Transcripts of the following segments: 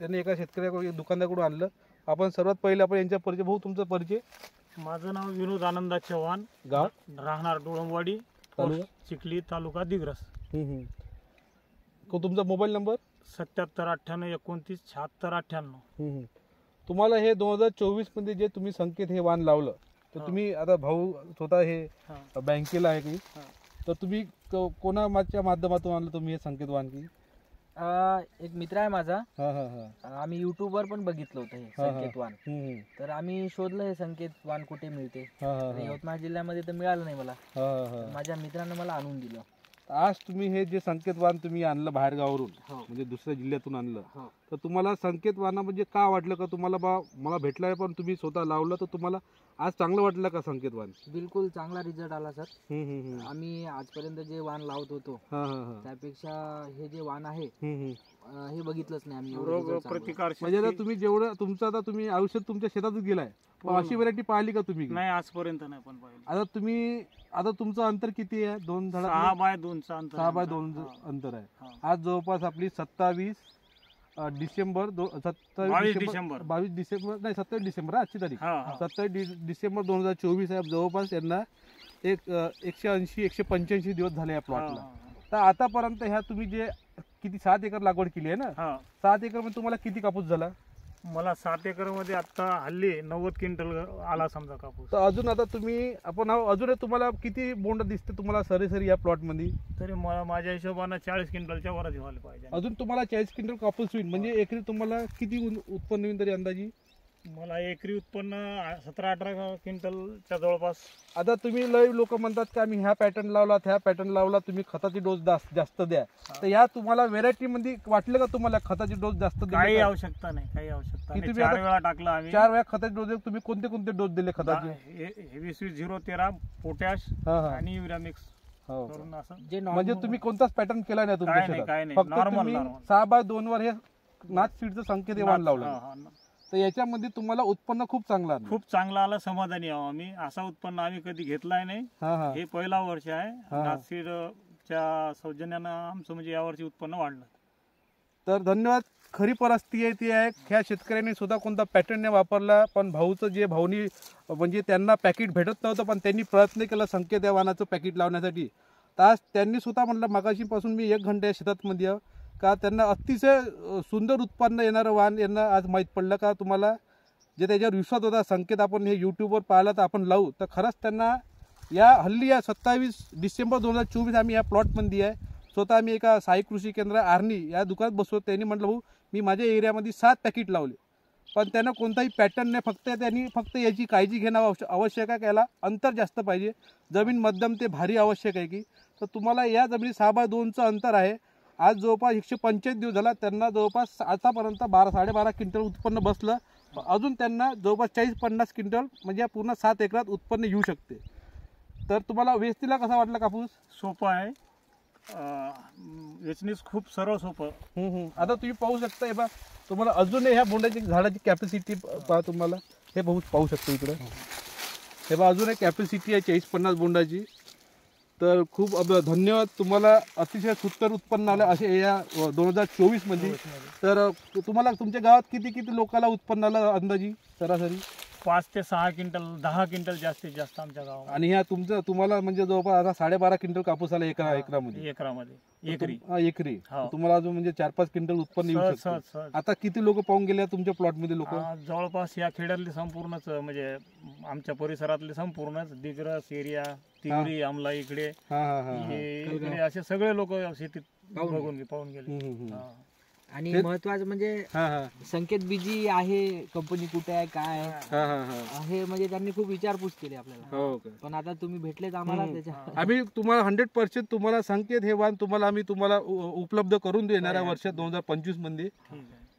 त्यांनी एका शेतकऱ्याकडून दुकानदाराकडून आणलं. आपण सर्वात पहिले आपण यांचा परिचय, भाऊ तुमचा परिचय. माझं नाव विनोद आनंदा चव्हाण, गाव राहणार डोळंबवाडी, चिखली, तालुका दिग्रस. तुमचा मोबाईल नंबर 7798297698. तुम्हाला हे 2024 मध्ये जे तुम्ही संकेत हे वाण लावलं, तर तुम्ही आता भाऊ स्वतः हे बँकेला आहे की, तर तुम्ही कोणाच्या माध्यमातून आणलं तुम्ही हे संकेत वाण की? एक मित्र आहे माझा, आम्ही YouTube वर पण बघितलं होतं हे संकेत वाण. तर आम्ही शोधलं हे संकेत वाण कुठे मिळते. यवतमाळ जिल्ह्यामध्ये तर मिळालं नाही मला. माझ्या मित्रानं मला आणून दिलं. आज तुम्ही हे जे संकेत वाण तुम्ही आणलं बाहेर गावावरून, म्हणजे दुसऱ्या जिल्ह्यातून आणलं, तर तुम्हाला संकेत वाण म्हणजे का वाटलं का तुम्हाला बा मला भेटलाय पण तुम्ही स्वतः लावलं, तर तुम्हाला आज चांगलं वाटलं का संकेत वाण? बिलकुल चांगला रिझल्ट आला सर. आम्ही आजपर्यंत जे वाण लावत होतो त्यापेक्षा हे जे वाण आहे हे बघितलंच नाही आम्ही. रोग प्रतिकार म्हणजे आता तुम्ही जेवढं तुमचं आता तुम्ही आयुष्यात तुमच्या शेतातच गेलाय, अशी व्हरायटी पाहिली का तुम्ही? नाही, आजपर्यंत नाही पण पाहिली. आता तुमचं अंतर किती आहे? 2 झाड 6 बाय 2चं अंतर, 6 बाय 2 अंतर आहे. आज जवळपास आपली 22 डिसेंबर 27 डिसेंबर आजची तारीख 27 डिसेंबर 2024 आहे. जवळपास यांना 180-185 दिवस झाले या प्लॉटला. तर आतापर्यंत ह्या तुम्ही जे किती 7 एकर लागवड केली आहे ना, 7 एकर मध्ये तुम्हाला किती कापूस झाला? मला 7 एकर मध्ये आता हल्ली 90 क्विंटल आला समजा कापूस. तर अजून आता तुम्ही अजून तुम्हाला किती बोंड दिसते तुम्हाला सरासरी या प्लॉट मध्ये? तरी मला माझ्या हिशोबाने 40 क्विंटलच्या वरच व्हायला पाहिजे. अजून तुम्हाला 40 क्विंटल कापूस होईल, म्हणजे एकरी तुम्हाला किती उत्पन्न होईल तरी अंदाजी? मला एकरी उत्पन्न 17-18 क्विंटलच्या जवळपास. आता तुम्ही लय लोक म्हणतात की आम्ही ह्या पॅटर्न लावला त्या पॅटर्न लावला, तुम्ही खताची डोस जास्त द्या. तर या तुम्हाला व्हेरायटी मध्ये वाटलं का तुम्हाला खताची डोस जास्त? काही आवश्यकता नाही, काही आवश्यकता नाही. 4 वेळा टाकला आम्ही. 4 वेळा खताची डोस. तुम्ही कोणते कोणते डोस दिले खताचे? 20-0-13 पोटॅश आणि युरिया मिक्स करून असं. म्हणजे तुम्ही कोणताच पॅटर्न केला नाही तुमच्या शेतात? फक्त तुम्ही 6 बाय 2 वर हे नाथ सीडचं संकेत वाण लावलं. तर याच्यामध्ये तुम्हाला उत्पन्न खूप चांगलं आलं. खूप चांगलं आलं, समाधानी आहो आम्ही. असं उत्पन्न आम्ही कधी घेतलाय नाही. हे पहिला वर्ष आहे. नाथसीडच्या सौजन्यानं आमचं म्हणजे यावर्षी उत्पन्न वाढलं. तर धन्यवाद. खरी परिस्थिती आहे ती आहे, ह्या शेतकऱ्यांनी सुद्धा कोणता पॅटर्न नाही वापरला, पण भाऊनी म्हणजे त्यांना पॅकेट भेटत नव्हतं, पण त्यांनी प्रयत्न केला संकेत या वाणाचं पॅकेट लावण्यासाठी. तर आज त्यांनी स्वतः म्हटलं मागाशीपासून मी 1 घंटा शेतामध्ये का त्यांना अतिशय सुंदर उत्पन्न येणारं वाण यांना आज माहीत पडलं. का तुम्हाला जे त्याच्यावर विश्वास होता संकेत आपण हे यूट्यूबवर पाहिला तर आपण लावू, तर खरंच त्यांना या 27 डिसेंबर 2024 आम्ही या प्लॉटमध्ये आहे. स्वतः आम्ही एका साई कृषी केंद्र आर्नी या दुकानात बसलो. त्यांनी म्हटलं भाऊ मी माझ्या एरियामध्ये 7 पॅकेट लावले, पण त्यांना कोणताही पॅटर्न नाही. त्यांनी फक्त याची काळजी घेणं आवश्यक आहे. याला अंतर जास्त पाहिजे, जमीन मध्यम ते भारी आवश्यक आहे की. तर तुम्हाला या जमिनी 6 बाय 2चं अंतर आहे. आज जवळपास 125 दिवस झाला त्यांना जवळपास आतापर्यंत 12-12.5 क्विंटल उत्पन्न बसलं. अजून त्यांना जवळपास 40-50 क्विंटल म्हणजे पूर्ण 7 एकरात उत्पन्न येऊ शकते. तर तुम्हाला वेचणीला कसा वाटला कापूस? सोपं आहे, वेचणीस खूप सरळ सोपं. आता तुम्ही पाहू शकता हे बा, तुम्हाला अजून ह्या बोंडाची झाडाची कॅपॅसिटी पहा. तुम्हाला हे पाहू शकतो इकडे हे बा, अजून एक कॅपॅसिटी आहे 40-50 बोंडाची. तर खूप धन्यवाद. तुम्हाला अतिशय सुंदर उत्पन्न आलं असे या 2024 मध्ये. तर तुम्हाला तुमच्या गावात किती लोकांना उत्पन्न आलं अंदाजी सरासरी? 5 ते 6 क्विंटल, 10 क्विंटल जास्तीत जास्त आमच्या गावात. आणि ह्या तुम्हाला म्हणजे जवळपास आता 12.5 क्विंटल कापूस आला एकरामध्ये एकरी. तुम्हाला अजून म्हणजे 4-5 क्विंटल उत्पन्न येऊ शकतं. आता किती लोक पाहून गेले तुमच्या प्लॉट मध्ये? लोक जवळपास या खेड्यातले संपूर्णच, म्हणजे आमच्या परिसरातले संपूर्णच, दिग्रस एरिया, तिवरी, आमला इकडे असे सगळे लोक शेतीत पाहून गेले. आणि महत्वाचं म्हणजे संकेत बीजी आहे, कंपनी कुठे आहे, काय आहे हे म्हणजे त्यांनी खूप विचारपूस केली आपल्याला. पण आता तुम्ही भेटलेच आम्हाला, त्याच्या आम्ही तुम्हाला 100% तुम्हाला संकेत हे वाण तुम्हाला उपलब्ध करून देणार आहे वर्षात 2025 मध्ये.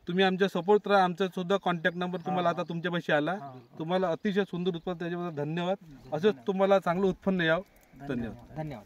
तुम्ही आमच्या सपोर्ट राहा. आमचा सुद्धा कॉन्टॅक्ट नंबर तुम्हाला आता तुमच्यापाशी आला. तुम्हाला अतिशय सुंदर उत्पन्न, त्याच्याबद्दल धन्यवाद. असंच तुम्हाला चांगलं उत्पन्न यावं. धन्यवाद.